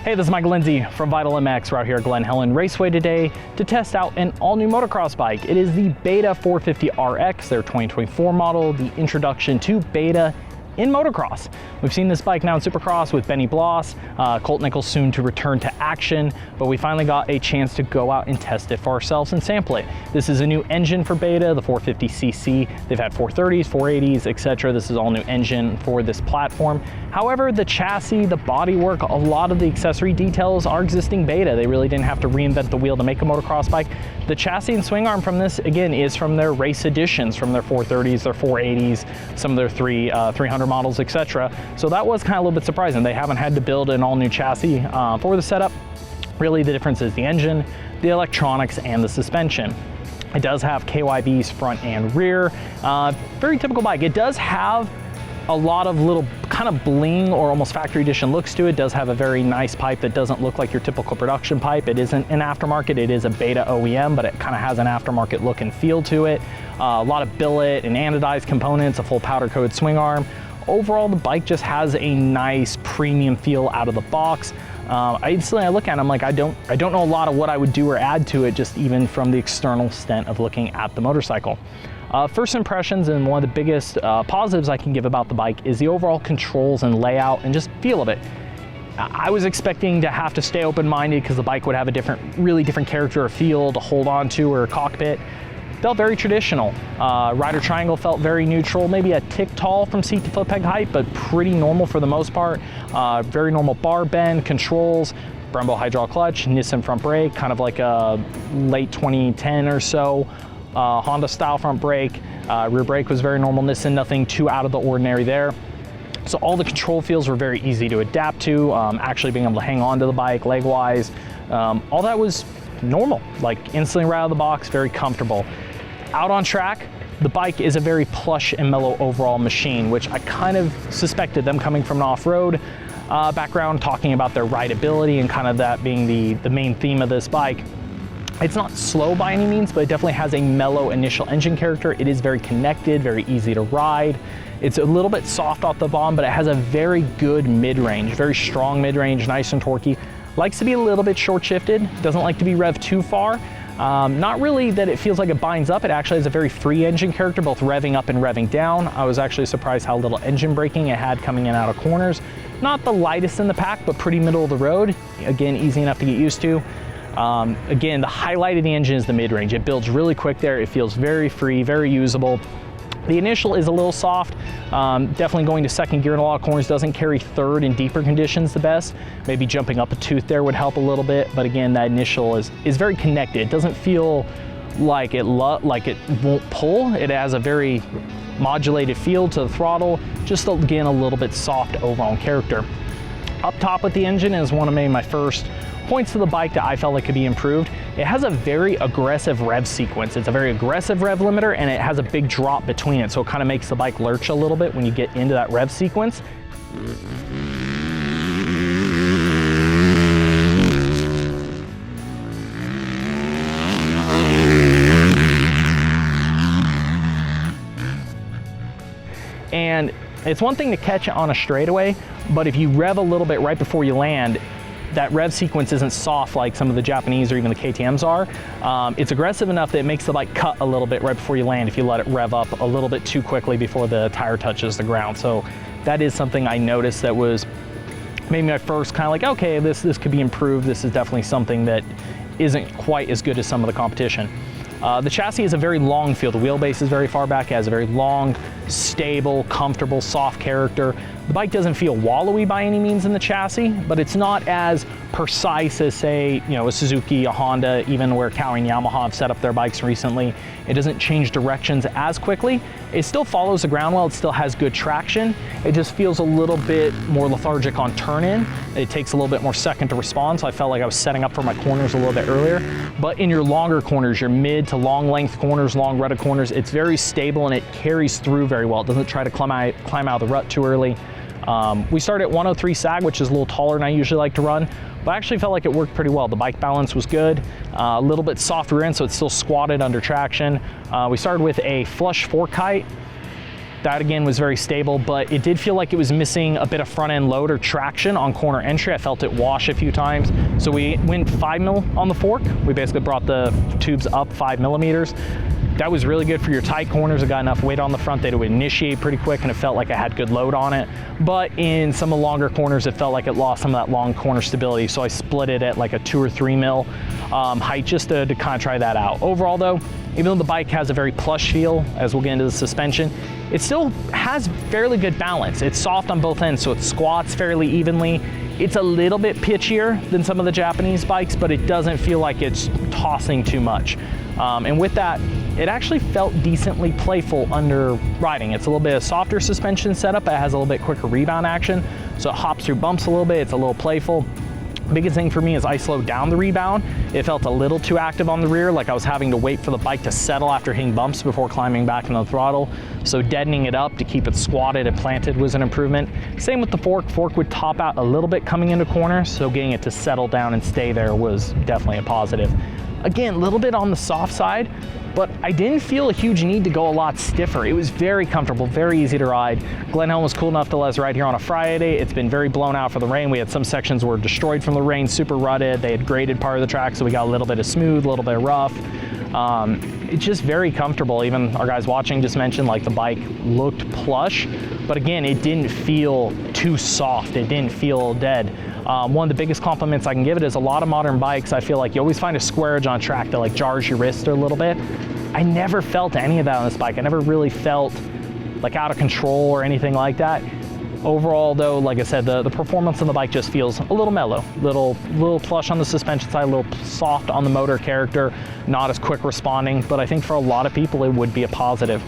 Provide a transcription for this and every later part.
Hey, this is Michael Lindsay from Vital MX. We're out here at Glen Helen Raceway today to test out an all-new motocross bike. It is the Beta 450 RX, their 2024 model, the introduction to Beta in motocross. We've seen this bike now in Supercross with Benny Bloss, Colt Nichols soon to return to action, but we finally got a chance to go out and test it for ourselves and sample it. This is a new engine for Beta, the 450cc. They've had 430s, 480s, etc. This is all new engine for this platform. However, the chassis, the bodywork, a lot of the accessory details are existing Beta. They really didn't have to reinvent the wheel to make a motocross bike. The chassis and swing arm from this, again, is from their race editions, from their 430s, their 480s, some of their 300 models, etc. So that was kind of a little bit surprising. They haven't had to build an all new chassis for the setup. Really, the difference is the engine, the electronics, and the suspension. It does have KYBs front and rear. Very typical bike. It does have a lot of little kind of bling or almost factory edition looks to it. It does have a very nice pipe that doesn't look like your typical production pipe. It isn't an aftermarket, it is a Beta OEM, but it kind of has an aftermarket look and feel to it. A lot of billet and anodized components, a full powder coated swing arm. Overall, the bike just has a nice premium feel out of the box. Instantly I look at it, I'm like, I don't know a lot of what I would do or add to it, just even from the external stent of looking at the motorcycle. First impressions, and one of the biggest positives I can give about the bike, is the overall controls and layout and just feel of it. I was expecting to have to stay open-minded because the bike would have a really different character or feel to hold on to, or a cockpit. Felt very traditional. Rider triangle felt very neutral, maybe a tick tall from seat to foot peg height, but pretty normal for the most part. Very normal bar bend, controls, Brembo hydraulic clutch, Nissan front brake, kind of like a late 2010 or so Honda style front brake. Rear brake was very normal Nissan, nothing too out of the ordinary there. So all the control feels were very easy to adapt to, actually being able to hang on to the bike leg-wise. All that was normal, like instantly right out of the box, very comfortable. Out on track, the bike is a very plush and mellow overall machine, which I kind of suspected, them coming from an off-road background, talking about their rideability and kind of that being the main theme of this bike. It's not slow by any means, but it definitely has a mellow initial engine character. It is very connected, very easy to ride. It's a little bit soft off the bottom, but it has a very good mid-range, very strong mid-range, nice and torquey. Likes to be a little bit short-shifted, doesn't like to be revved too far. Not really that it feels like it binds up. It actually has a very free engine character, both revving up and revving down. I was actually surprised how little engine braking it had coming in out of corners. Not the lightest in the pack, but pretty middle of the road. Again, easy enough to get used to. Again, the highlight of the engine is the mid-range. It builds really quick there. It feels very free, very usable. The initial is a little soft. Definitely going to second gear in a lot of corners. Doesn't carry third in deeper conditions the best. Maybe jumping up a tooth there would help a little bit. But again, that initial is very connected. It doesn't feel like it won't pull. It has a very modulated feel to the throttle. Just again, a little bit soft overall character. Up top with the engine is one of maybe my first points to the bike that I felt like could be improved. It has a very aggressive rev sequence. It's a very aggressive rev limiter, and it has a big drop between it, so it kind of makes the bike lurch a little bit when you get into that rev sequence. And it's one thing to catch it on a straightaway, but if you rev a little bit right before you land, that rev sequence isn't soft like some of the Japanese or even the KTMs are. It's aggressive enough that it makes the bike cut a little bit right before you land if you let it rev up a little bit too quickly before the tire touches the ground. So that is something I noticed that was maybe my first kind of like, okay, this could be improved. This is definitely something that isn't quite as good as some of the competition. The chassis is a very long feel. The wheelbase is very far back. It has a very long, stable, comfortable, soft character. The bike doesn't feel wallowy by any means in the chassis, but it's not as precise as, say, a Suzuki, a Honda, even where Kawi and Yamaha have set up their bikes recently. It doesn't change directions as quickly. It still follows the ground well. It still has good traction. It just feels a little bit more lethargic on turn-in. It takes a little bit more second to respond, so I felt like I was setting up for my corners a little bit earlier. But in your longer corners, your mid to long length corners, long rutted corners, it's very stable and it carries through very well. It doesn't try to climb out of the rut too early. We started at 103 sag, which is a little taller than I usually like to run, but I actually felt like it worked pretty well. The bike balance was good, a little bit softer in, so it's still squatted under traction. We started with a flush fork height, That again was very stable, but it did feel like it was missing a bit of front end load or traction on corner entry. I felt it wash a few times. So we went 5 mil on the fork. We basically brought the tubes up 5 millimeters. That was really good for your tight corners. It got enough weight on the front that it would initiate pretty quick, and it felt like I had good load on it. But in some of the longer corners, it felt like it lost some of that long corner stability. So I split it at like a 2 or 3 mil height just to kind of try that out. Overall though, even though the bike has a very plush feel, as we'll get into the suspension, it still has fairly good balance. It's soft on both ends, so it squats fairly evenly. It's a little bit pitchier than some of the Japanese bikes, but it doesn't feel like it's tossing too much. And with that, it actually felt decently playful under riding. It's a little bit of softer suspension setup. It has a little bit quicker rebound action, so it hops through bumps a little bit. It's a little playful. Biggest thing for me is I slowed down the rebound. It felt a little too active on the rear, like I was having to wait for the bike to settle after hitting bumps before climbing back into the throttle. So deadening it up to keep it squatted and planted was an improvement. Same with the fork. Fork would top out a little bit coming into corners, so getting it to settle down and stay there was definitely a positive. Again, a little bit on the soft side, but I didn't feel a huge need to go a lot stiffer. It was very comfortable, very easy to ride. Glen Helen was cool enough to let us ride here on a Friday. It's been very blown out for the rain. We had some sections were destroyed from the rain, super rutted. They had graded part of the track, so we got a little bit of smooth, a little bit of rough. It's just very comfortable. Even our guys watching just mentioned like the bike looked plush, but again, it didn't feel too soft. It didn't feel dead. One of the biggest compliments I can give it is a lot of modern bikes, I feel like you always find a square edge on a track that like jars your wrist a little bit. I never felt any of that on this bike. I never really felt like out of control or anything like that. Overall though, like I said, the performance on the bike just feels a little mellow, little plush on the suspension side, a little soft on the motor character, not as quick responding, but I think for a lot of people it would be a positive.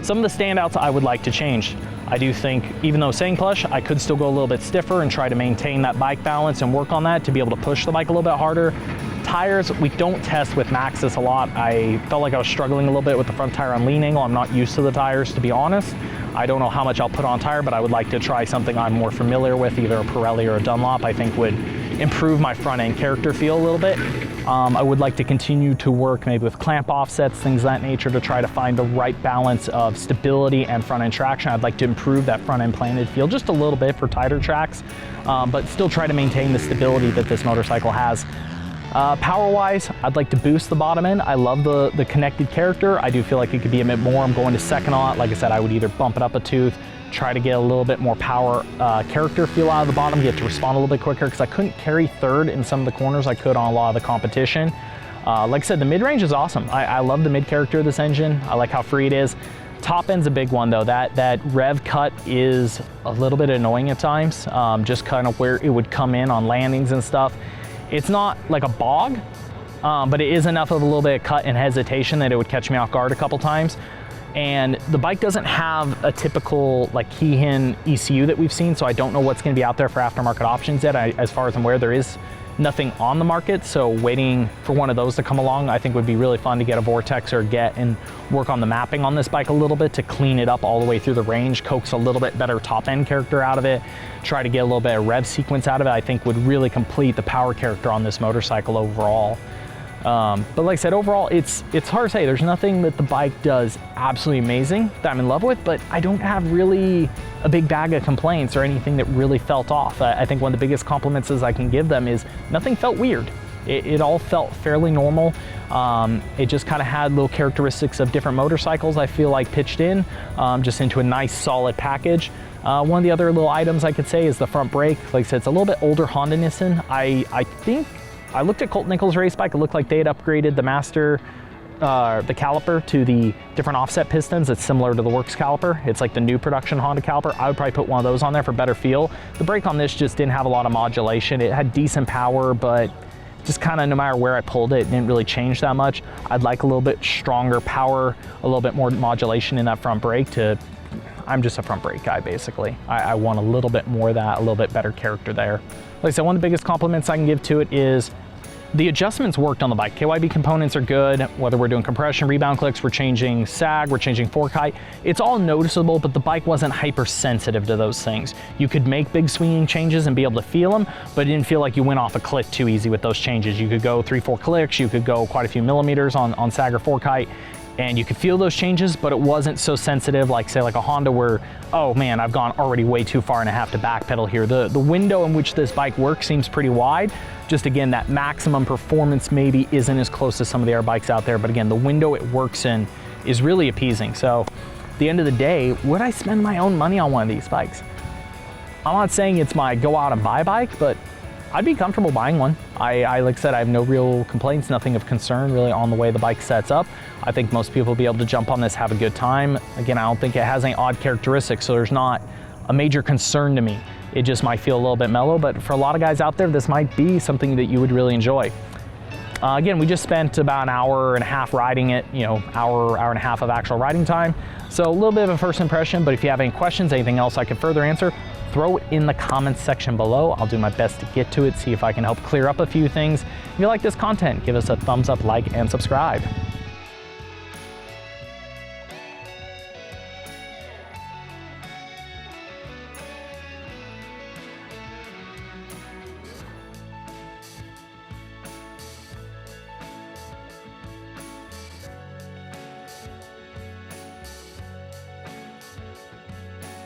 Some of the standouts I would like to change. I do think, even though saying plush, I could still go a little bit stiffer and try to maintain that bike balance and work on that to be able to push the bike a little bit harder. Tires, we don't test with Maxxis a lot. I felt like I was struggling a little bit with the front tire on lean angle. I'm not used to the tires, to be honest. I don't know how much I'll put on tire, but I would like to try something I'm more familiar with, either a Pirelli or a Dunlop. I think would improve my front end character feel a little bit. I would like to continue to work maybe with clamp offsets, things of that nature, to try to find the right balance of stability and front end traction. I'd like to improve that front end planted feel just a little bit for tighter tracks, but still try to maintain the stability that this motorcycle has. Power-wise, I'd like to boost the bottom end. I love the connected character. I do feel like it could be a bit more. I'm going to second on it. Like I said, I would either bump it up a tooth, try to get a little bit more power character feel out of the bottom, get to respond a little bit quicker, because I couldn't carry third in some of the corners I could on a lot of the competition. Like I said, the mid-range is awesome. I love the mid character of this engine. I like how free it is. Top end's a big one though. That rev cut is a little bit annoying at times, just kind of where it would come in on landings and stuff. It's not like a bog, but it is enough of a little bit of cut and hesitation that it would catch me off guard a couple times. And the bike doesn't have a typical like Keihin ECU that we've seen, so I don't know what's going to be out there for aftermarket options yet. As far as I'm aware, there is nothing on the market, so waiting for one of those to come along I think would be really fun to get a Vortex or get and work on the mapping on this bike a little bit to clean it up all the way through the range, coax a little bit better top end character out of it, try to get a little bit of rev sequence out of it. I think would really complete the power character on this motorcycle overall. But like I said, overall, it's hard to say. There's nothing that the bike does absolutely amazing that I'm in love with, but I don't have really a big bag of complaints or anything that really felt off. I think one of the biggest compliments I can give them is nothing felt weird. It all felt fairly normal. It just kind of had little characteristics of different motorcycles, I feel like, pitched in, just into a nice solid package. One of the other little items I could say is the front brake. Like I said, it's a little bit older Honda Nissan. I think I looked at Colt Nichols' race bike. It looked like they had upgraded the master, the caliper to the different offset pistons. It's similar to the Works caliper. It's like the new production Honda caliper. I would probably put one of those on there for better feel. The brake on this just didn't have a lot of modulation. It had decent power, but just kind of no matter where I pulled it, it didn't really change that much. I'd like a little bit stronger power, a little bit more modulation in that front brake to, I'm just a front brake guy, basically. I want a little bit more of that, a little bit better character there. Like I said, one of the biggest compliments I can give to it is the adjustments worked on the bike. KYB components are good, whether we're doing compression, rebound clicks, we're changing sag, we're changing fork height. It's all noticeable, but the bike wasn't hypersensitive to those things. You could make big swinging changes and be able to feel them, but it didn't feel like you went off a cliff too easy with those changes. You could go 3-4 clicks, you could go quite a few millimeters on sag or fork height. and you could feel those changes, but it wasn't so sensitive like say like a Honda where, oh man, I've gone already way too far and I have to backpedal here. The window in which this bike works seems pretty wide. Just again, that maximum performance maybe isn't as close to some of the air bikes out there, but again, the window it works in is really appeasing. So at the end of the day, would I spend my own money on one of these bikes? I'm not saying it's my go out and buy bike, but I'd be comfortable buying one. I like I said, I have no real complaints, nothing of concern really on the way the bike sets up. I think most people will be able to jump on this, have a good time. Again, I don't think it has any odd characteristics, so there's not a major concern to me. It just might feel a little bit mellow, but for a lot of guys out there, this might be something that you would really enjoy. Again, we just spent about an hour and a half riding it, you know, hour and a half of actual riding time. So a little bit of a first impression, but if you have any questions, anything else I could further answer, throw it in the comments section below. I'll do my best to get to it, see if I can help clear up a few things. If you like this content, give us a thumbs up, like, and subscribe.